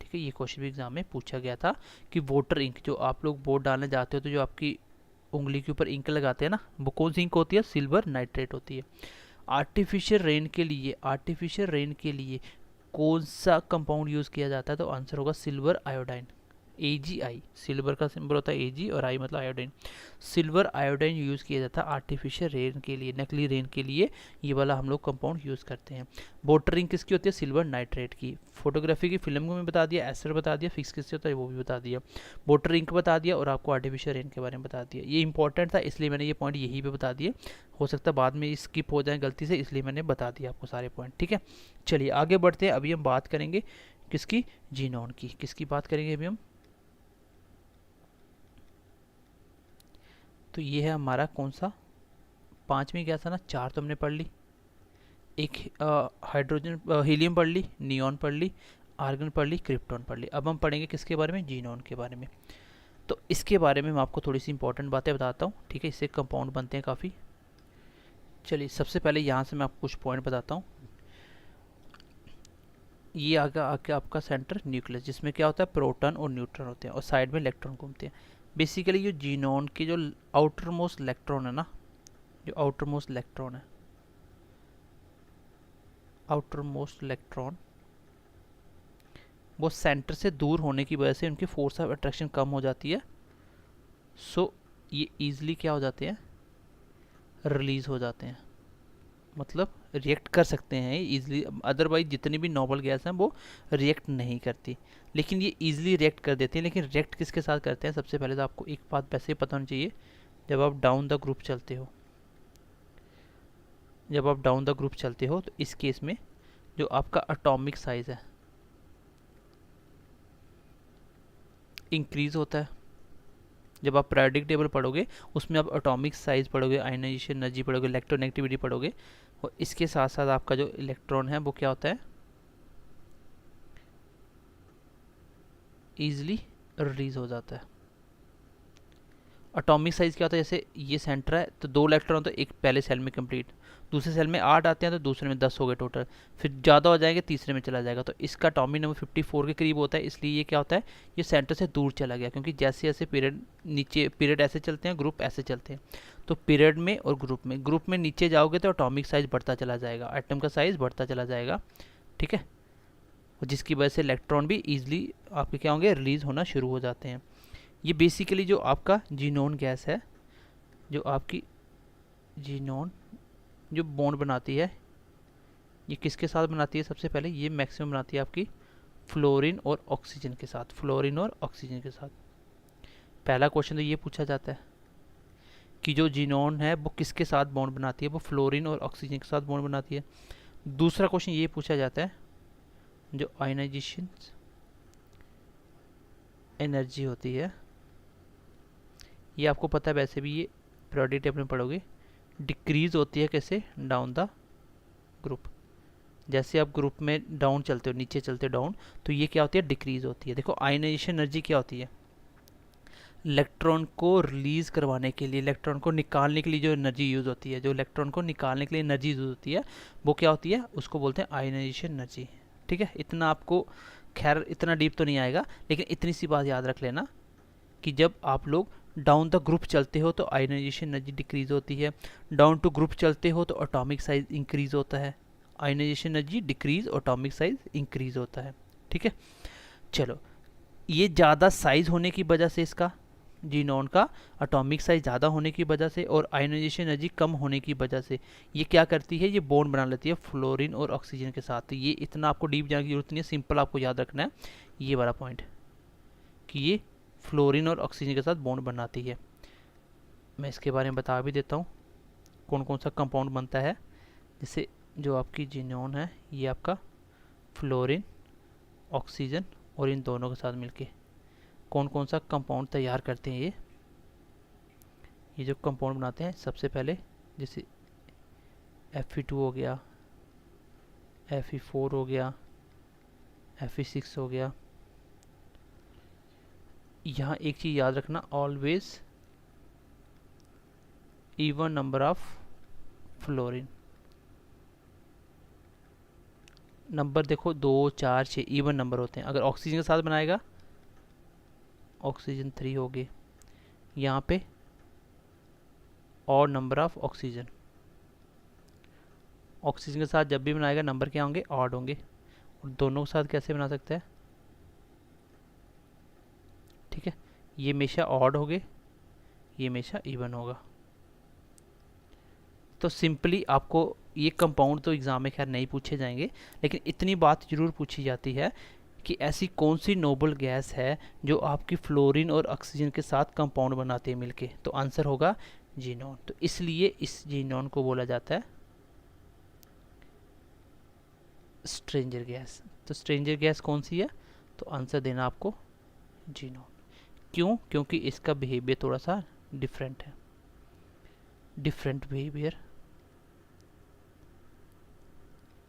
[SPEAKER 1] ठीक है, ये क्वेश्चन भी एग्जाम में पूछा गया था कि वाटर इंक जो आप लोग बोर्ड डालने जाते हो तो जो आपकी उंगली के ऊपर इंक लगाते हैं ना, वो कौन सी इंक होती है, सिल्वर नाइट्रेट होती है। आर्टिफिशियल रेन के लिए कौन सा कंपाउंड यूज़ किया जाता है, तो आंसर होगा सिल्वर आयोडाइन, AgI। सिल्वर का सिंबल होता है Ag और आई मतलब आयोडाइन। सिल्वर आयोडाइन यूज़ किया जाता है आर्टिफिशियल रेन के लिए, नकली रेन के लिए ये वाला हम लोग कंपाउंड यूज़ करते हैं। वाटर इंक किसकी होती है, सिल्वर नाइट्रेट की। फोटोग्राफी की फिल्म को मैं बता दिया, एसिड बता दिया, फिक्स किससे होता है वो भी बता दिया, वाटर इंक बता दिया, और आपको आर्टिफिशियल रेन के बारे में बता दिया। ये इंपॉर्टेंट था इसलिए मैंने ये पॉइंट यहीं पे बता दिए, हो सकता है बाद में स्किप हो जाए गलती से, इसलिए मैंने बता दिया आपको सारे पॉइंट, ठीक है। चलिए आगे बढ़ते हैं। अभी हम बात करेंगे किसकी, जीनोन की। किसकी बात करेंगे अभी हम, तो ये है हमारा कौन सा, 5 में गया था ना, 4 तो हमने पढ़ ली, एक हाइड्रोजन हीलियम पढ़ ली, नियॉन पढ़ ली, आर्गन पढ़ ली, क्रिप्टॉन पढ़ ली। अब हम पढ़ेंगे किसके बारे में, जीनोन के बारे में। तो इसके बारे में मैं आपको थोड़ी सी इंपॉर्टेंट बातें बताता हूँ, ठीक है, इससे कंपाउंड बनते हैं काफ़ी। चलिए सबसे पहले यहाँ से मैं आपको कुछ पॉइंट बताता हूँ। ये आगे आपका सेंटर न्यूक्लियस, जिसमें क्या होता है, प्रोटॉन और न्यूट्रॉन होते हैं, और साइड में इलेक्ट्रॉन घूमते हैं। बेसिकली जो जीनोन के जो आउटर मोस्ट इलेक्ट्रॉन है ना, जो आउटर मोस्ट इलेक्ट्रॉन है, आउटर मोस्ट इलेक्ट्रॉन, वो सेंटर से दूर होने की वजह से उनकी फोर्स ऑफ अट्रैक्शन कम हो जाती है। सो ये ईजिली क्या हो जाते हैं, रिलीज हो जाते हैं, मतलब रिएक्ट कर सकते हैं ईजिली। अदरवाइज जितनी भी नॉर्मल गैस हैं वो रिएक्ट नहीं करती, लेकिन ये ईजिली रिएक्ट कर देती हैं। लेकिन रिएक्ट किसके साथ करते हैं, सबसे पहले तो आपको एक बात वैसे ही पता होनी चाहिए, जब आप डाउन द ग्रुप चलते हो, जब आप डाउन द ग्रुप चलते हो तो इस केस में जो आपका एटॉमिक साइज है इंक्रीज होता है। जब आप पीरियोडिक टेबल पढ़ोगे उसमें आप एटॉमिक साइज पढ़ोगे, आयनाइजेशन एनर्जी पढ़ोगे, इलेक्ट्रोनेगेटिविटी पढ़ोगे, और इसके साथ साथ आपका जो इलेक्ट्रॉन है वो क्या होता है, ईजिली रिलीज हो जाता है। एटॉमिक साइज क्या होता है, जैसे ये सेंटर है तो 2 इलेक्ट्रॉन तो एक पहले सेल में कंप्लीट, दूसरे सेल में 8 आते हैं तो दूसरे में 10 हो गए टोटल, फिर ज़्यादा हो जाएंगे तीसरे में चला जाएगा, तो इसका एटॉमिक नंबर 54 के करीब होता है। इसलिए ये क्या होता है, ये सेंटर से दूर चला गया, क्योंकि जैसे जैसे पीरियड नीचे, पीरियड ऐसे चलते हैं, ग्रुप ऐसे चलते हैं, तो पीरियड में और ग्रुप में नीचे जाओगे तो एटॉमिक साइज बढ़ता चला जाएगा, एटम का साइज बढ़ता चला जाएगा, ठीक है, जिसकी वजह से इलेक्ट्रॉन भी ईजिली आपके क्या होंगे, रिलीज होना शुरू हो जाते हैं। ये बेसिकली जो आपका जीनोन गैस है, जो आपकी जीनोन जो बॉन्ड बनाती है, ये किसके साथ बनाती है, सबसे पहले ये मैक्सिमम बनाती है आपकी फ्लोरीन और ऑक्सीजन के साथ, फ्लोरीन और ऑक्सीजन के साथ। पहला क्वेश्चन तो ये पूछा जाता है कि जो जीनोन है वो किसके साथ बॉन्ड बनाती है, वो फ्लोरीन और ऑक्सीजन के साथ बॉन्ड बनाती है। दूसरा क्वेश्चन ये पूछा जाता है जो आयनाइजेशन एनर्जी होती है, ये आपको पता है वैसे भी, ये पीरियोडिक टेबल में पढ़ोगे, डिक्रीज होती है कैसे, डाउन द ग्रुप। जैसे आप ग्रुप में डाउन चलते हो, नीचे चलते हो डाउन, तो ये क्या होती है, डिक्रीज होती है। देखो आयनाइजेशन एनर्जी क्या होती है, इलेक्ट्रॉन को रिलीज करवाने के लिए, इलेक्ट्रॉन को निकालने के लिए जो एनर्जी यूज़ होती है, जो इलेक्ट्रॉन को निकालने के लिए एनर्जी यूज़ होती है, वो क्या होती है, उसको बोलते हैं आयनाइजेशन एनर्जी, ठीक है। इतना आपको खैर इतना डीप तो नहीं आएगा, लेकिन इतनी सी बात याद रख लेना कि जब आप लोग डाउन द ग्रुप चलते हो तो आयनाइजेशन एनर्जी डिक्रीज होती है, डाउन टू ग्रुप चलते हो तो एटॉमिक साइज इंक्रीज होता है, ionization energy decrease, atomic size increase होता है, ठीक है। चलो ये ज़्यादा साइज होने की वजह से, इसका जीनोन का एटॉमिक साइज ज़्यादा होने की वजह से और आयोनाइजेशन एनर्जी कम होने की वजह से ये क्या करती है, ये बॉन्ड बना लेती है फ्लोरीन और ऑक्सीजन के साथ। तो ये इतना आपको डीप जाने की जरूरत नहीं है, सिंपल आपको याद रखना है ये वाला पॉइंट कि ये फ्लोरीन और ऑक्सीजन के साथ बॉन्ड बनाती है। मैं इसके बारे में बता भी देता हूँ कौन कौन सा कंपाउंड बनता है। जैसे जो आपकी जीनोन है ये आपका फ्लोरीन, ऑक्सीजन और इन दोनों के साथ मिलके कौन कौन सा कंपाउंड तैयार करते हैं। ये जो कंपाउंड बनाते हैं सबसे पहले जैसे Fe2 हो गया, Fe4 हो गया, Fe6 हो गया। यहाँ एक चीज़ याद रखना, always even number of fluorine. Number देखो 2, 4, 6 इवन नंबर होते हैं। अगर ऑक्सीजन के साथ बनाएगा ऑक्सीजन 3 हो गए, यहाँ पे और नंबर ऑफ ऑक्सीजन। ऑक्सीजन के साथ जब भी बनाएगा नंबर क्या होंगे, ऑड होंगे। और दोनों के साथ कैसे बना सकते हैं, ठीक है, ये हमेशा ऑड हो गए, ये हमेशा इवन होगा। तो सिंपली आपको ये कंपाउंड तो एग्जाम में खैर नहीं पूछे जाएंगे, लेकिन इतनी बात जरूर पूछी जाती है कि ऐसी कौन सी नोबल गैस है जो आपकी फ्लोरीन और ऑक्सीजन के साथ कंपाउंड बनाते हैं मिलके। तो आंसर होगा जीनोन। तो इसलिए इस जीनोन को बोला जाता है स्ट्रेंजर गैस। तो स्ट्रेंजर गैस कौन सी है, तो आंसर देना आपको जीनोन। क्यों, क्योंकि इसका बिहेवियर थोड़ा सा डिफरेंट है, different behaviour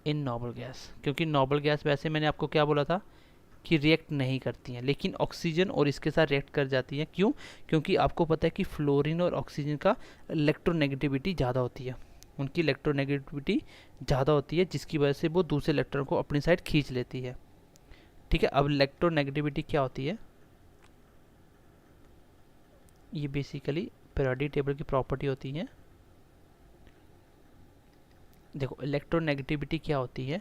[SPEAKER 1] in noble gas. क्योंकि नोबल गैस वैसे मैंने आपको क्या बोला था कि रिएक्ट नहीं करती हैं, लेकिन ऑक्सीजन और इसके साथ रिएक्ट कर जाती हैं। क्यों, क्योंकि आपको पता है कि फ्लोरीन और ऑक्सीजन का इलेक्ट्रोनेगेटिविटी ज़्यादा होती है, उनकी इलेक्ट्रोनेगेटिविटी ज़्यादा होती है, जिसकी वजह से वो दूसरे इलेक्ट्रॉन को अपनी साइड खींच लेती है। ठीक है, अब इलेक्ट्रोनेगेटिविटी क्या होती है, ये बेसिकली पीरियोडिक टेबल की प्रॉपर्टी होती है। देखो इलेक्ट्रोनेगेटिविटी क्या होती है,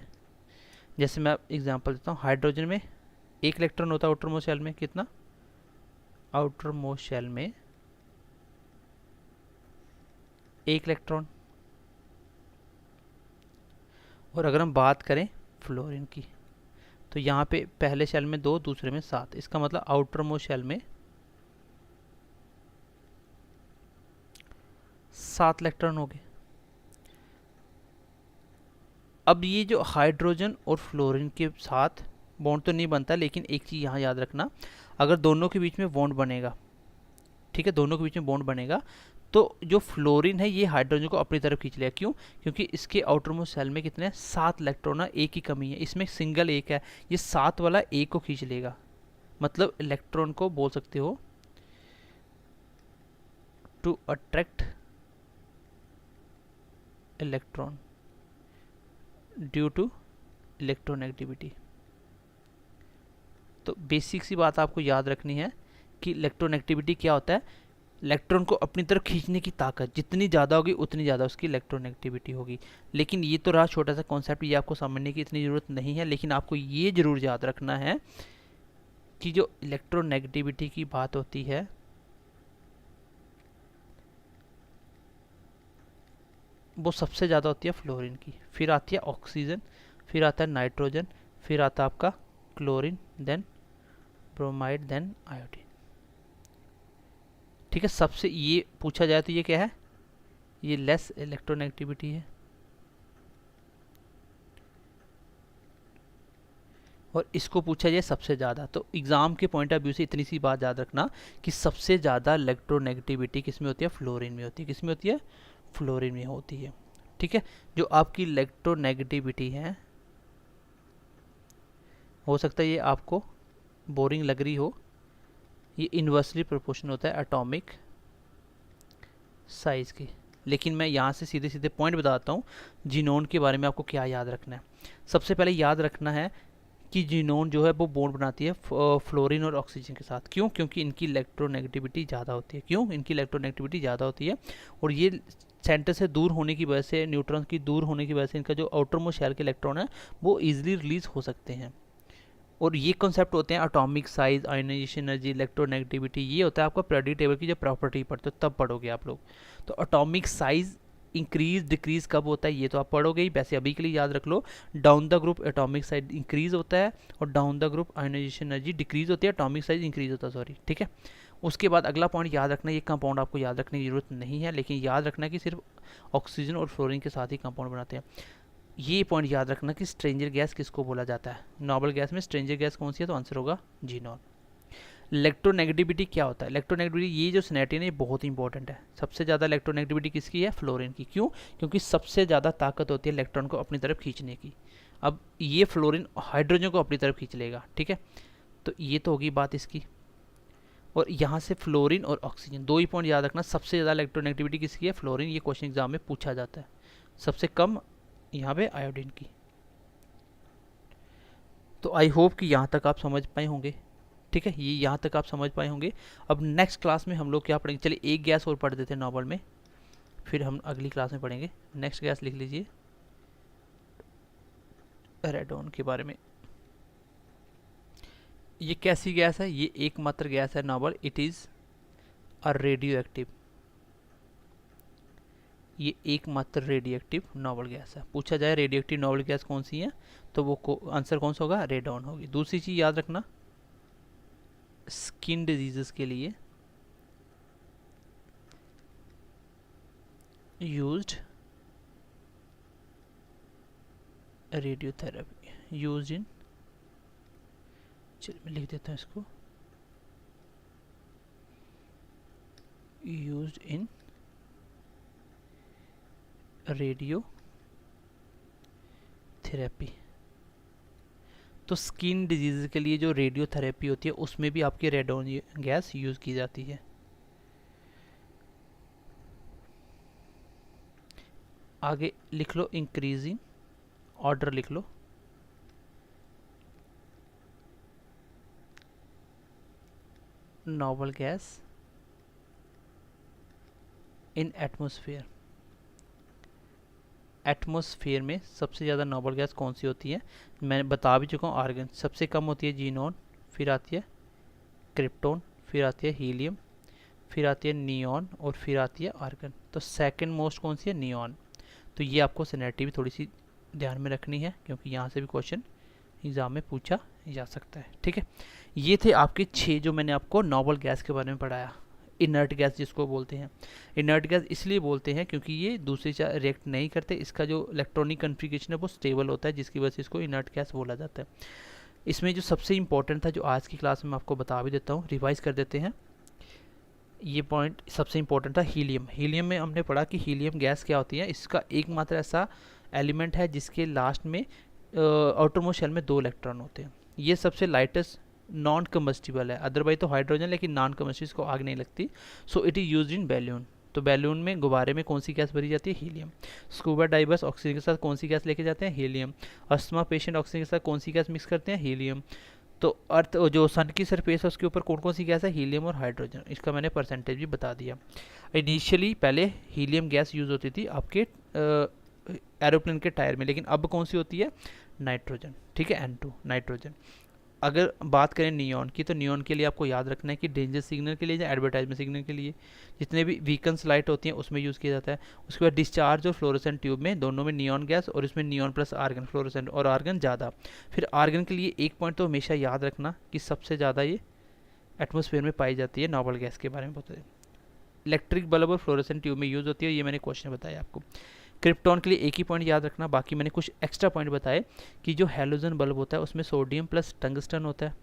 [SPEAKER 1] जैसे मैं एग्जांपल देता हूँ, हाइड्रोजन में एक इलेक्ट्रॉन होता है आउटर मोस्ट शेल में, कितना, आउटर मोस्ट शेल में एक इलेक्ट्रॉन। और अगर हम बात करें फ्लोरीन की, तो यहाँ पे पहले शेल में 2, दूसरे में 7। इसका मतलब आउटर मोस्ट शेल में 7 इलेक्ट्रॉन हो गए। अब ये जो हाइड्रोजन और फ्लोरीन के साथ बॉन्ड तो नहीं बनता, लेकिन एक चीज़ यहाँ याद रखना, अगर दोनों के बीच में बॉन्ड बनेगा, ठीक है, दोनों के बीच में बॉन्ड बनेगा, तो जो फ्लोरीन है ये हाइड्रोजन को अपनी तरफ खींच लेगा। क्यों, क्योंकि इसके आउटर मोस्ट शेल में कितने 7 इलेक्ट्रॉन है, एक की कमी है, इसमें सिंगल एक है, ये 7 वाला एक को खींच लेगा। मतलब इलेक्ट्रॉन को बोल सकते हो to attract electron due to electronegativity. तो बेसिक सी बात आपको याद रखनी है कि इलेक्ट्रोनेगेटिविटी क्या होता है, इलेक्ट्रॉन को अपनी तरफ खींचने की ताकत जितनी ज़्यादा होगी उतनी ज़्यादा उसकी इलेक्ट्रोनेगेटिविटी होगी। लेकिन ये तो रहा छोटा सा कॉन्सेप्ट, ये आपको समझने की इतनी ज़रूरत नहीं है, लेकिन आपको ये ज़रूर याद रखना है कि जो इलेक्ट्रोनेगेटिविटी की बात होती है वो सबसे ज़्यादा होती है फ्लोरीन की, फिर आती है ऑक्सीजन, फिर आता है नाइट्रोजन, फिर आता है आपका chlorine, then bromide, then iodine. ठीक है, सबसे ये पूछा जाए तो ये क्या है, ये लेस इलेक्ट्रोनेगेटिविटी है। और इसको पूछा जाए सबसे ज़्यादा, तो एग्ज़ाम के पॉइंट ऑफ व्यू से इतनी सी बात याद रखना कि सबसे ज़्यादा इलेक्ट्रोनेगेटिविटी किस में होती है, फ्लोरीन में होती है। किस में होती है, फ्लोरीन में होती है। ठीक है, जो आपकी इलेक्ट्रोनेगेटिविटी है, हो सकता है ये आपको बोरिंग लग रही हो, ये इन्वर्सली प्रोपोर्शनल होता है एटॉमिक साइज की। लेकिन मैं यहाँ से सीधे सीधे पॉइंट बताता हूँ जीनोन के बारे में आपको क्या याद रखना है। सबसे पहले याद रखना है कि जीनोन जो है वो बॉन्ड बनाती है फ्लोरीन और ऑक्सीजन के साथ। क्यों, क्योंकि इनकी इलेक्ट्रोनेगेटिविटी ज़्यादा होती है। क्यों, इनकी इलेक्ट्रोनेगेटिविटी ज़्यादा होती है और ये सेंटर से दूर होने की वजह से, न्यूट्रॉन की दूर होने की वजह से इनका जो आउटर मोस्ट शेल के इलेक्ट्रॉन है वो ईजिली रिलीज हो सकते हैं। और ये कॉन्सेप्ट होते हैं atomic size, ionization energy, electronegativity, ये होता है आपका पीरियोडिक टेबल की जब प्रॉपर्टी पढ़ते हो तब पढ़ोगे आप लोग। तो एटॉमिक साइज इंक्रीज डिक्रीज कब होता है ये तो आप पढ़ोगे ही, वैसे अभी के लिए याद रख लो। Down the group atomic size increase होता है और down the group ionisation energy decrease होती है, एटॉमिक साइज इंक्रीज होता है, सॉरी, ठीक है। उसके बाद अगला पॉइंट याद रखना, ये कंपाउंड आपको याद रखने की जरूरत नहीं है, लेकिन याद रखना कि सिर्फ ऑक्सीजन और फ्लोरीन के साथ ही कंपाउंड बनाते हैं। ये पॉइंट याद रखना कि स्ट्रेंजर गैस किसको बोला जाता है, नोबल गैस में स्ट्रेंजर गैस कौन सी है, तो आंसर होगा जीनॉन। इलेक्ट्रोनेगेटिविटी क्या होता है, इलेक्ट्रोनेगेटिविटी ये जो सिनेरियो है ये बहुत इंपॉर्टेंट है। सबसे ज़्यादा इलेक्ट्रोनेगेटिविटी किसकी है, फ्लोरीन की। क्यों, क्योंकि सबसे ज़्यादा ताकत होती है इलेक्ट्रॉन को अपनी तरफ खींचने की। अब ये फ्लोरीन हाइड्रोजन को अपनी तरफ खींच लेगा, ठीक है। तो ये तो होगी बात इसकी। और यहाँ से फ्लोरीन और ऑक्सीजन, दो ही पॉइंट याद रखना, सबसे ज़्यादा इलेक्ट्रोनेगेटिविटी किसकी है, फ्लोरीन। ये क्वेश्चन एग्जाम में पूछा जाता है। सबसे कम यहाँ पे आयोडीन की। तो आई होप कि यहाँ तक आप समझ पाए होंगे, ठीक है, ये यहाँ तक आप समझ पाए होंगे। अब नेक्स्ट क्लास में हम लोग क्या पढ़ेंगे, चलिए एक गैस और पढ़ देते हैं नॉर्मल में, फिर हम अगली क्लास में पढ़ेंगे। नेक्स्ट गैस लिख लीजिए, रेडॉन के बारे में। ये कैसी गैस है, ये एकमात्र गैस है noble, it is a radio active. ये एकमात्र रेडियो एक्टिव नॉबल गैस है। पूछा जाए रेडियो एक्टिव नॉबल गैस कौन सी है, तो वो आंसर कौन सा होगा, रेडॉन होगी। दूसरी चीज़ याद रखना, स्किन डिजीजेस के लिए यूज्ड रेडियोथेरेपी, यूज्ड इन, चलिए मैं लिख देता हूँ इसको, यूज्ड इन रेडियो थेरेपी। तो स्किन डिजीज के लिए जो रेडियो थेरेपी होती है उसमें भी आपकी रेडॉन गैस यूज़ की जाती है। आगे लिख लो, इंक्रीजिंग ऑर्डर लिख लो, noble gas in atmosphere. Atmosphere में सबसे ज़्यादा नोबल गैस कौन सी होती है, मैं बता भी चुका हूँ, आर्गन। सबसे कम होती है जीनॉन, फिर आती है क्रिप्टॉन, फिर आती है हीलियम, फिर आती है नियॉन और फिर आती है आर्गन। तो सेकंड मोस्ट कौन सी है, नियॉन। तो ये आपको सिनेरिटी भी थोड़ी सी ध्यान में रखनी है, क्योंकि यहाँ से भी क्वेश्चन एग्जाम में पूछा जा सकता है, ठीक है। ये थे आपके 6 जो मैंने आपको नोबल गैस के बारे में पढ़ाया। इनर्ट गैस जिसको बोलते हैं, इनर्ट गैस इसलिए बोलते हैं क्योंकि ये दूसरे से रिएक्ट नहीं करते, इसका जो इलेक्ट्रॉनिक कन्फिगरेशन है वो स्टेबल होता है, जिसकी वजह से इसको इनर्ट गैस बोला जाता है। इसमें जो सबसे इंपॉर्टेंट था जो आज की क्लास में मैं आपको बता भी देता हूँ, रिवाइज कर देते हैं। ये पॉइंट सबसे इंपॉर्टेंट था, हीलियम। हीलियम में हमने पढ़ा कि हीलियम गैस क्या होती है, इसका एकमात्र ऐसा एलिमेंट है जिसके लास्ट में आउटरमोस्ट शेल में 2 इलेक्ट्रॉन होते हैं। ये सबसे लाइटेस्ट नॉन कम्बस्टिबल है, अदरवाइज तो हाइड्रोजन, लेकिन नॉन कम्बस्टिबल, को आग नहीं लगती। So it is used in balloon. तो बैलून में, गुब्बारे में कौन सी गैस भरी जाती है, हीलियम। स्कूबा डाइवर्स ऑक्सीजन के साथ कौन सी गैस लेके जाते हैं, हीलियम। अस्थमा पेशेंट ऑक्सीजन के साथ कौन सी गैस मिक्स करते हैं, हीलियम। तो अर्थ जो सन की सरफेस है उसके ऊपर कौन कौन सी गैस है, हीलियम और हाइड्रोजन। इसका मैंने परसेंटेज भी बता दिया। इनिशियली पहले हीलियम गैस यूज़ होती थी आपके एरोप्लेन के टायर में, लेकिन अब कौन सी होती है, नाइट्रोजन, ठीक है, N2 नाइट्रोजन। अगर बात करें नियॉन की, तो नियॉन के लिए आपको याद रखना है कि डेंजर सिग्नल के लिए या एडवर्टाइजमेंट सिग्नल के लिए जितने भी वीकन्स लाइट होती हैं उसमें यूज़ किया जाता है। उसके बाद डिस्चार्ज और फ्लोरोसेंट ट्यूब में, दोनों में नियॉन गैस, और इसमें नियॉन प्लस आर्गन, फ्लोरोसेंट और आर्गन ज़्यादा। फिर आर्गन के लिए एक पॉइंट तो हमेशा याद रखना कि सबसे ज़्यादा ये एटमॉस्फेयर में पाई जाती है, नोबल गैस के बारे में बताइए। इलेक्ट्रिक बल्ब और फ्लोरोसेंट ट्यूब में यूज़ होती है, ये मैंने क्वेश्चन बताया आपको। क्रिप्टॉन के लिए एक ही पॉइंट याद रखना, बाकी मैंने कुछ एक्स्ट्रा पॉइंट बताए कि जो हैलोजन बल्ब होता है उसमें सोडियम प्लस टंगस्टन होता है।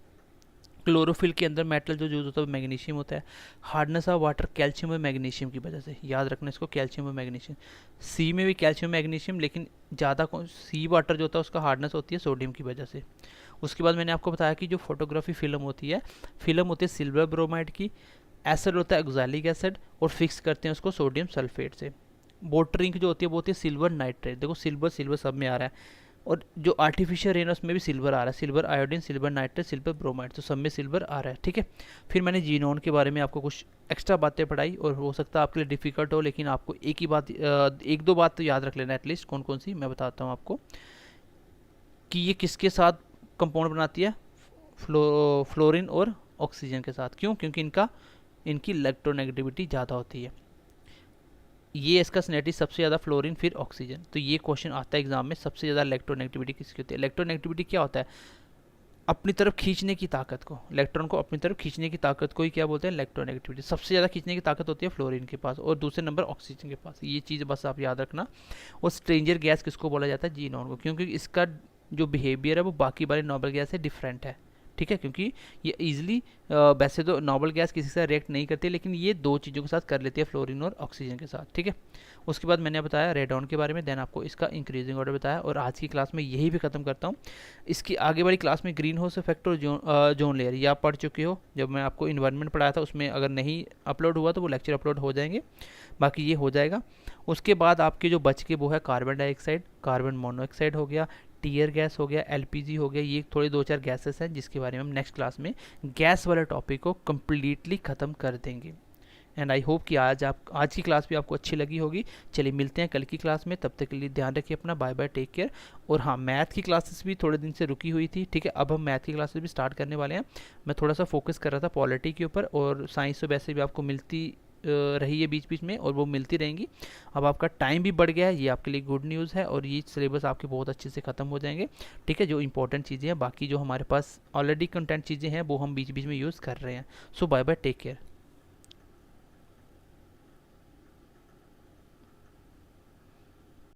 [SPEAKER 1] क्लोरोफिल के अंदर मेटल जो यूज होता है वो मैग्नीशियम होता है। हार्डनेस ऑफ वाटर कैल्शियम और मैग्नीशियम की वजह से, याद रखना इसको, कैल्शियम और मैग्नीशियम। सी में भी कैल्शियम मैग्नीशियम, लेकिन ज़्यादा सी वाटर जो होता है उसका हार्डनेस होती है सोडियम की वजह से। उसके बाद मैंने आपको बताया कि जो फोटोग्राफी फिल्म होती है सिल्वर ब्रोमाइड की, एसिड होता है ऑक्सैलिक एसिड, और फिक्स करते हैं उसको सोडियम सल्फेट से। वाटर इंक जो होती है वो होती है सिल्वर नाइट्रेट, देखो सिल्वर सब में आ रहा है, और जो आर्टिफिशियल रेन उसमें भी सिल्वर आ रहा है, silver iodine, silver nitrate, silver bromide, तो सब में सिल्वर आ रहा है, ठीक है। फिर मैंने जीनॉन के बारे में आपको कुछ एक्स्ट्रा बातें पढ़ाई, और हो सकता है आपके लिए डिफिकल्ट हो, लेकिन आपको एक ही बात, एक दो बात तो याद रख लेना एटलीस्ट। कौन कौन सी मैं बताता हूँ आपको, कि ये किसके साथ कंपाउंड बनाती है, फ्लोरीन और ऑक्सीजन के साथ। क्यों? क्योंकि इनकी इलेक्ट्रोनेगेटिविटी ज़्यादा होती है। ये इसका सिनेरिटी सबसे ज़्यादा फ्लोरीन फिर ऑक्सीजन। तो ये क्वेश्चन आता है एग्जाम में, सबसे ज़्यादा इलेक्ट्रोनेगेटिविटी किसकी होती है। इलेक्ट्रोनेगेटिविटी क्या होता है? अपनी तरफ खींचने की ताकत को, इलेक्ट्रॉन को अपनी तरफ खींचने की ताकत को ही क्या बोलते हैं? इलेक्ट्रोनेगेटिविटी। सबसे ज़्यादा खींचने की ताकत होती है फ्लोरीन के पास और दूसरे नंबर ऑक्सीजन के पास। ये चीज़ बस आप याद रखना। और स्ट्रेंजर गैस किसको बोला जाता है? जीनॉन को, क्योंकि इसका जो बिहेवियर है वो बाकी वाले नॉर्मल गैस से डिफरेंट है। ठीक है, क्योंकि ये इजीली वैसे तो नॉर्मल गैस किसी से रिएक्ट नहीं करती, लेकिन ये दो चीज़ों के साथ कर लेती है, फ्लोरीन और ऑक्सीजन के साथ। ठीक है, उसके बाद मैंने बताया रेडॉन के बारे में, देन आपको इसका इंक्रीजिंग ऑर्डर बताया, और आज की क्लास में यही भी खत्म करता हूँ। इसकी आगे वाली क्लास में ग्रीन हाउस इफेक्ट और जोन लेयर ये आप पढ़ चुके हो। जब मैं आपको इन्वायरमेंट पढ़ाया था उसमें अगर नहीं अपलोड हुआ तो वो लेक्चर अपलोड हो जाएंगे, बाकी ये हो जाएगा। उसके बाद आपके जो बच के वो है कार्बन डाइऑक्साइड, कार्बन मोनोऑक्साइड हो गया, टीयर गैस हो गया, एलपीजी हो गया। ये थोड़े दो चार गैसेस हैं जिसके बारे में हम नेक्स्ट क्लास में गैस वाले टॉपिक को कम्प्लीटली ख़त्म कर देंगे। एंड आई होप कि आज की क्लास भी आपको अच्छी लगी होगी। चलिए मिलते हैं कल की क्लास में, तब तक के लिए ध्यान रखिए अपना, बाय बाय, टेक केयर। और हाँ, मैथ की क्लासेस भी थोड़े दिन से रुकी हुई थी। ठीक है, अब हम मैथ की क्लासेस भी स्टार्ट करने वाले हैं। मैं थोड़ा सा फोकस कर रहा था पॉलिटी के ऊपर, और साइंस तो वैसे भी आपको मिलती रही है बीच बीच में, और वो मिलती रहेंगी। अब आपका टाइम भी बढ़ गया है, ये आपके लिए गुड न्यूज़ है, और ये सिलेबस आपके बहुत अच्छे से ख़त्म हो जाएंगे। ठीक है, जो इंपॉर्टेंट चीज़ें हैं, बाकी जो हमारे पास ऑलरेडी कंटेंट चीज़ें हैं वो हम बीच बीच में यूज़ कर रहे हैं। सो बाय बाय, टेक केयर।